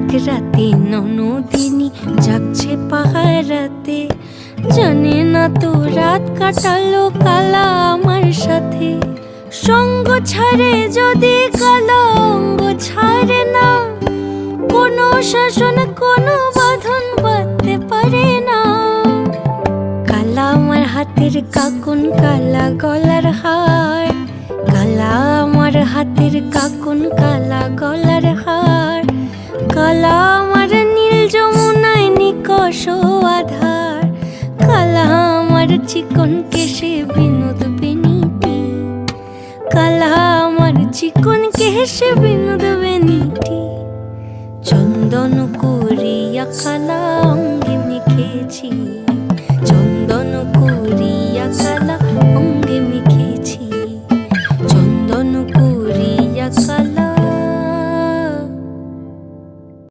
এক রাতে ননদিনী যাচ্ছে পাহারাতে, জানে না তো রাত কাটালো কালা আমার সাথে। সঙ্গ ছাড়ে যদি কালা অঙ্গ ছাড়ে না, কোনো শাসন কোনো বাঁধন বাঁধতে পারে না। কালা আমার হাতের কাকুন কালা গলার হার, কালা আমার হাতের কাকুন কালা গলার হার, কালা আমার নীল যমুনায় নিকষ আধার, কালা আমার চিকন কেশে বিনোদ বেনিটি, কালা আমার চিকন কেশে বিনোদ বেনিটি। চন্দন করিয়া কালা অঙ্গে মেখেছি, চন্দন করিয়া